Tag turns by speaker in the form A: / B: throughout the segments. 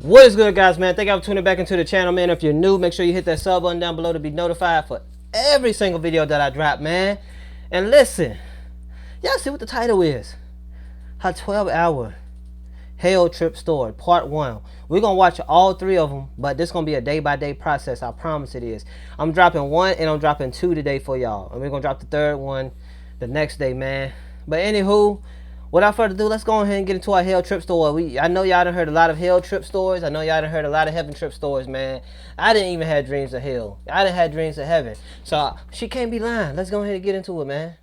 A: What is good, guys, man? Thank you for tuning back into the channel, man. If you're new, make sure you hit that sub button down below to be notified for every single video that I drop, man. And listen, y'all see what the title is? Her 12-hour hell trip story, part 1. We're gonna watch all 3 of them, but this gonna be a day-by-day process. I promise it is. I'm dropping 1 and I'm dropping 2 today for y'all, and we're gonna drop the 3rd one the next day, man. But anywho, without further ado, let's go ahead and get into our hell trip story. I know y'all done heard a lot of hell trip stories. I know y'all done heard a lot of heaven trip stories, man. I didn't even have dreams of hell. I done had dreams of heaven. So she can't be lying. Let's go ahead and get into it, man.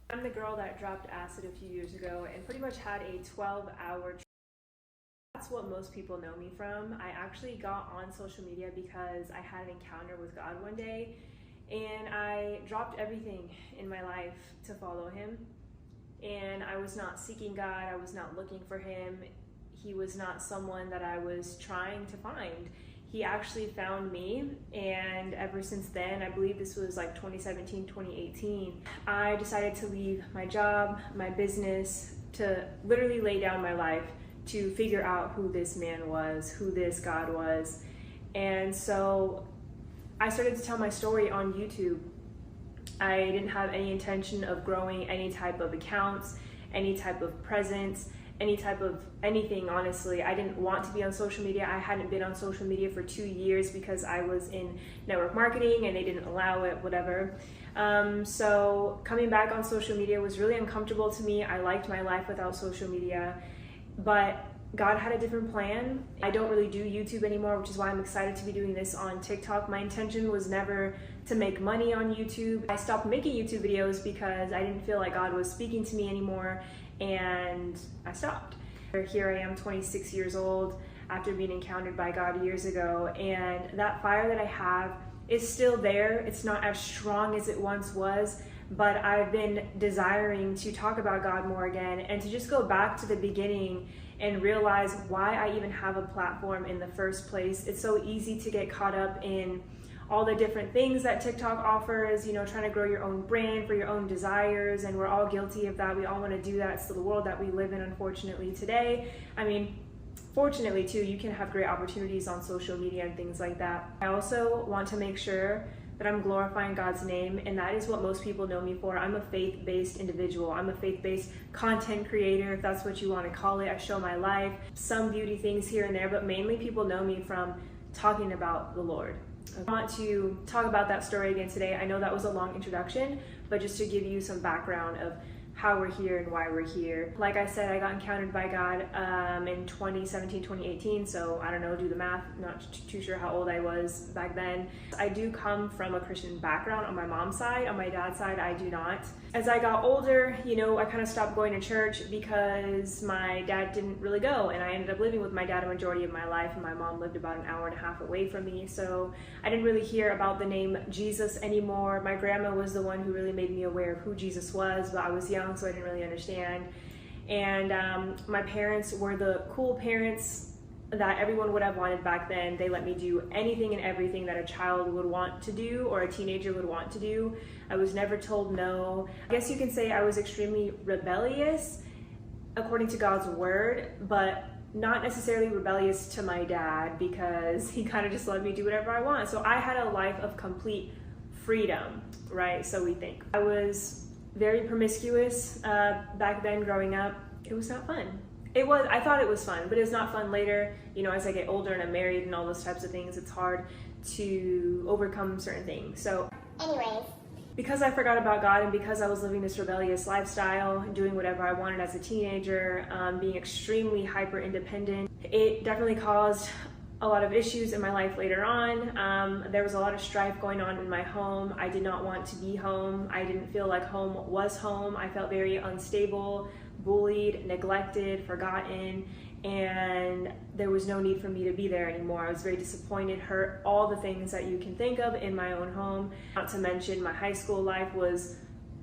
B: I'm the girl that dropped acid a few years ago and pretty much had a 12-hour trip. That's what most people know me from. I actually got on social media because I had an encounter with God one day, and I dropped everything in my life to follow him. And I was not seeking God, I was not looking for him. He was not someone that I was trying to find. He actually found me, and ever since then, I believe this was like 2017, 2018, I decided to leave my job, my business, to literally lay down my life to figure out who this man was, who this God was. And so I started to tell my story on YouTube. I didn't have any intention of growing any type of accounts, any type of presence, any type of anything, honestly. I didn't want to be on social media. I hadn't been on social media for 2 years because I was in network marketing and they didn't allow it, whatever. So coming back on social media was really uncomfortable to me. I liked my life without social media, but God had a different plan. I don't really do YouTube anymore, which is why I'm excited to be doing this on TikTok. My intention was never to make money on YouTube. I stopped making YouTube videos because I didn't feel like God was speaking to me anymore, and I stopped. Here I am, 26 years old, after being encountered by God years ago, and that fire that I have is still there. It's not as strong as it once was, but I've been desiring to talk about God more again and to just go back to the beginning and realize why I even have a platform in the first place. It's so easy to get caught up in all the different things that TikTok offers, you know, trying to grow your own brand for your own desires, and we're all guilty of that. We all want to do that. It's the world that we live in, unfortunately, today. I mean, fortunately too, you can have great opportunities on social media and things like that. I also want to make sure that I'm glorifying God's name, and that is what most people know me for. I'm a faith-based individual. I'm a faith-based content creator, if that's what you want to call it. I show my life, some beauty things here and there, but mainly people know me from talking about the Lord. I want to talk about that story again today. I know that was a long introduction, but just to give you some background of how we're here and why we're here. Like I said, I got encountered by God in 2017, 2018, so I don't know, do the math, not too sure how old I was back then. I do come from a Christian background on my mom's side. On my dad's side, I do not. As I got older, you know, I kind of stopped going to church because my dad didn't really go, and I ended up living with my dad a majority of my life, and my mom lived about an hour and a half away from me, so I didn't really hear about the name Jesus anymore. My grandma was the one who really made me aware of who Jesus was, but I was young, so I didn't really understand. And my parents were the cool parents that everyone would have wanted back then. They let me do anything and everything that a child would want to do or a teenager would want to do. I was never told no. I guess you can say I was extremely rebellious according to God's word, but not necessarily rebellious to my dad, because he kind of just let me do whatever I want. So I had a life of complete freedom, right? So we think. I was very promiscuous back then growing up. It was not fun. I thought it was fun, but it's not fun later. You know, as I get older and I'm married and all those types of things, it's hard to overcome certain things. So anyways, because I forgot about God and because I was living this rebellious lifestyle, doing whatever I wanted as a teenager, being extremely hyper independent, it definitely caused a lot of issues in my life later on. There was a lot of strife going on in my home. I did not want to be home. I didn't feel like home was home. I felt very unstable, bullied, neglected, forgotten, and there was no need for me to be there anymore. I was very disappointed, hurt, all the things that you can think of in my own home. Not to mention my high school life was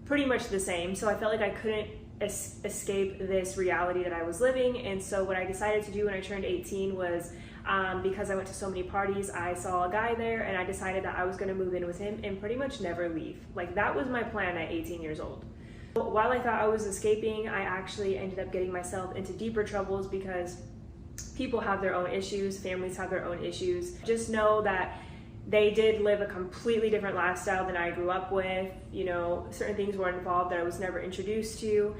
B: pretty much the same, so I felt like I couldn't escape this reality that I was living. And so what I decided to do when I turned 18 was, because I went to so many parties, I saw a guy there and I decided that I was going to move in with him and pretty much never leave. Like, that was my plan at 18 years old. While I thought I was escaping, I actually ended up getting myself into deeper troubles because people have their own issues, families have their own issues. Just know that they did live a completely different lifestyle than I grew up with. You know, certain things were involved that I was never introduced to.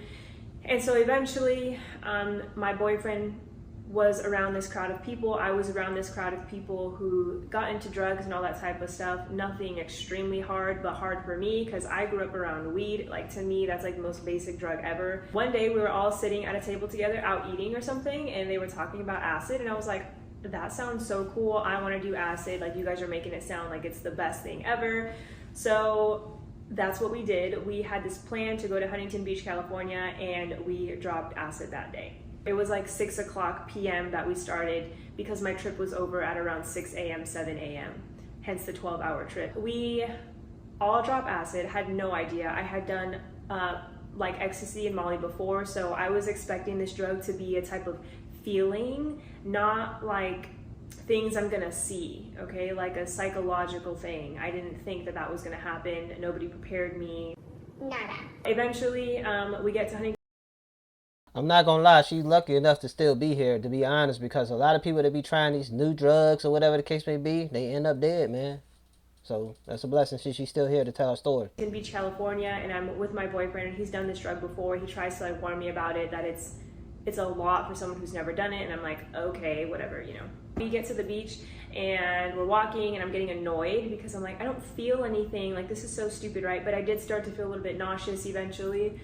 B: And so eventually, my boyfriend was around this crowd of people. I was around this crowd of people who got into drugs and all that type of stuff. Nothing extremely hard, but hard for me because I grew up around weed. Like, to me, that's like the most basic drug ever. One day we were all sitting at a table together out eating or something, and they were talking about acid, and I was like, that sounds so cool. I want to do acid. Like, you guys are making it sound like it's the best thing ever. So that's what we did. We had this plan to go to Huntington Beach, California, and we dropped acid that day. It was like 6 o'clock p.m. that we started because my trip was over at around 6 a.m., 7 a.m., hence the 12-hour trip. We all dropped acid, had no idea. I had done like ecstasy and Molly before, so I was expecting this drug to be a type of feeling, not like things I'm gonna see, okay? Like a psychological thing. I didn't think that that was gonna happen. Nobody prepared me. Nada. Eventually, we get to Huntington.
A: I'm not gonna lie, she's lucky enough to still be here, to be honest, because a lot of people that be trying these new drugs or whatever the case may be, they end up dead, man. So that's a blessing. She's still here to tell her story.
B: In Beach, California, and I'm with my boyfriend, and he's done this drug before. He tries to like warn me about it, that it's a lot for someone who's never done it, and I'm like, okay, whatever, you know. We get to the beach and we're walking, and I'm getting annoyed because I'm like, I don't feel anything, like this is so stupid, right? But I did start to feel a little bit nauseous eventually.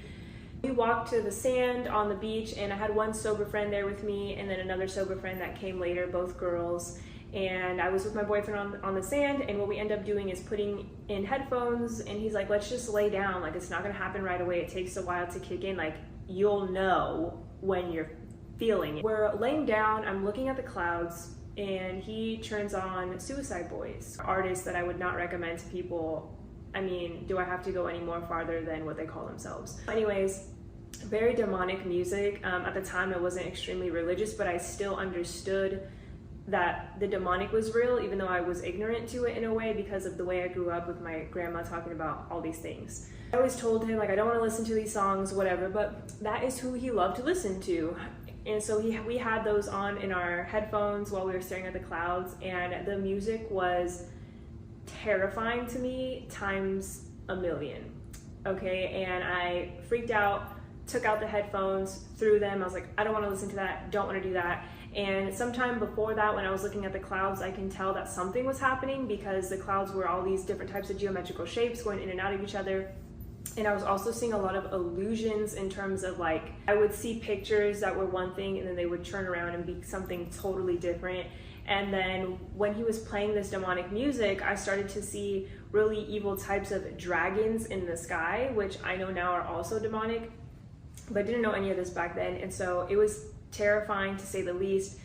B: We walked to the sand on the beach, and I had one sober friend there with me and then another sober friend that came later, both girls. And I was with my boyfriend on the sand, and what we end up doing is putting in headphones, and he's like, let's just lay down. Like, it's not gonna happen right away. It takes a while to kick in. Like, you'll know when you're feeling it. We're laying down, I'm looking at the clouds, and he turns on Suicide Boys, artists that I would not recommend to people. I mean, do I have to go any more farther than what they call themselves? Anyways, very demonic music. At the time, I wasn't extremely religious, but I still understood that the demonic was real, even though I was ignorant to it in a way because of the way I grew up with my grandma talking about all these things. I always told him, like, I don't want to listen to these songs, whatever, but that is who he loved to listen to. And so we had those on in our headphones while we were staring at the clouds, and the music was terrifying to me times a million, okay? And I freaked out, took out the headphones, threw them. I was like, I don't want to listen to that, don't want to do that. And sometime before that, when I was looking at the clouds, I can tell that something was happening because the clouds were all these different types of geometrical shapes going in and out of each other. And I was also seeing a lot of illusions in terms of, like, I would see pictures that were one thing and then they would turn around and be something totally different. And then when he was playing this demonic music, I started to see really evil types of dragons in the sky, which I know now are also demonic, but I didn't know any of this back then. And so it was terrifying to say the least,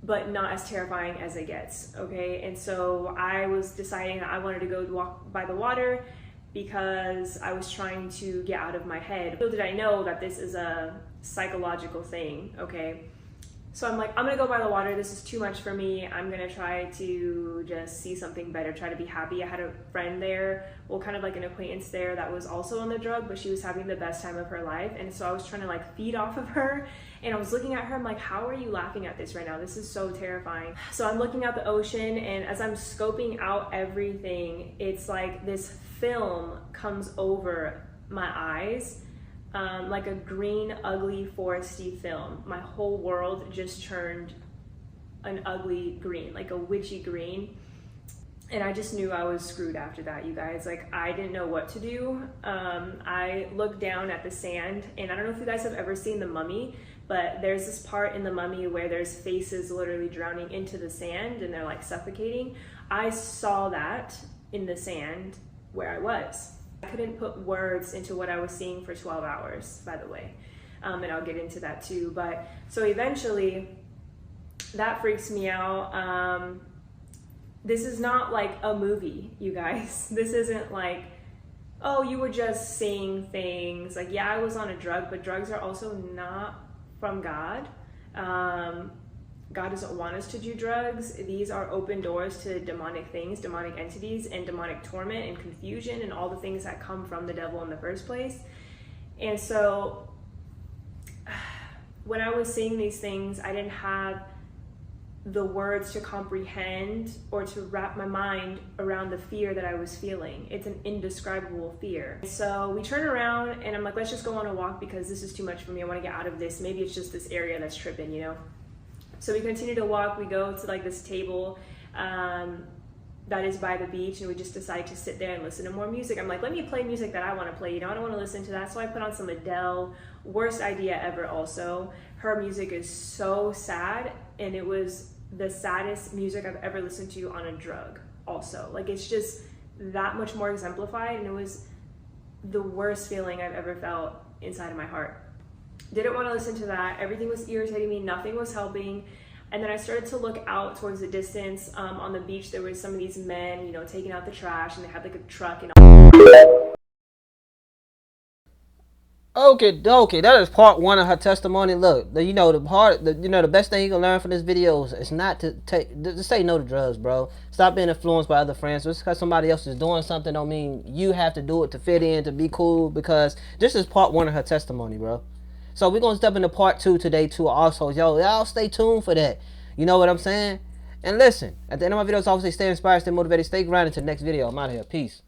B: but not as terrifying as it gets, okay? And so I was deciding that I wanted to go walk by the water because I was trying to get out of my head. Little did I know that this is a psychological thing, okay? So I'm like, I'm gonna go by the water. This is too much for me. I'm gonna try to just see something better, try to be happy. I had a friend there, well, kind of like an acquaintance there that was also on the drug, but she was having the best time of her life. And so I was trying to like feed off of her. And I was looking at her, I'm like, how are you laughing at this right now? This is so terrifying. So I'm looking at the ocean, and as I'm scoping out everything, it's like this film comes over my eyes. Like a green, ugly, foresty film. My whole world just turned an ugly green, like a witchy green. And I just knew I was screwed after that, you guys. Like, I didn't know what to do. I looked down at the sand, and I don't know if you guys have ever seen The Mummy, but there's this part in The Mummy where there's faces literally drowning into the sand and they're like suffocating. I saw that in the sand where I was. I couldn't put words into what I was seeing for 12 hours, by the way. And I'll get into that too. But so eventually, that freaks me out. This is not like a movie, you guys. This isn't like, oh, you were just seeing things. Like, yeah, I was on a drug, but drugs are also not from God. God doesn't want us to do drugs. These are open doors to demonic things, demonic entities, and demonic torment and confusion and all the things that come from the devil in the first place. And so when I was seeing these things, I didn't have the words to comprehend or to wrap my mind around the fear that I was feeling. It's an indescribable fear. So we turn around and I'm like, let's just go on a walk because this is too much for me. I want to get out of this. Maybe it's just this area that's tripping, you know? So we continue to walk. We go to like this table that is by the beach, and we just decide to sit there and listen to more music. I'm like, let me play music that I want to play, you know? I don't want to listen to that. So I put on some Adele. Worst idea ever also. Her music is so sad, and it was the saddest music I've ever listened to on a drug also. Like, it's just that much more exemplified, and it was the worst feeling I've ever felt inside of my heart. Didn't want to listen to that. Everything was irritating me. Nothing was helping. And then I started to look out towards the distance. On the beach, there was some of these men, you know, taking out the trash, and they had like a truck and all.
A: Okay, that is part one of her testimony. Look, the best thing you can learn from this video is not to just say no to drugs, bro. Stop being influenced by other friends. Just because somebody else is doing something don't mean you have to do it to fit in, to be cool, because this is part one of her testimony, bro. So we're gonna step into part two today too. Also, y'all stay tuned for that. You know what I'm saying? And listen, at the end of my videos, I always say stay inspired, stay motivated, stay grinding. To the next video, I'm out of here. Peace.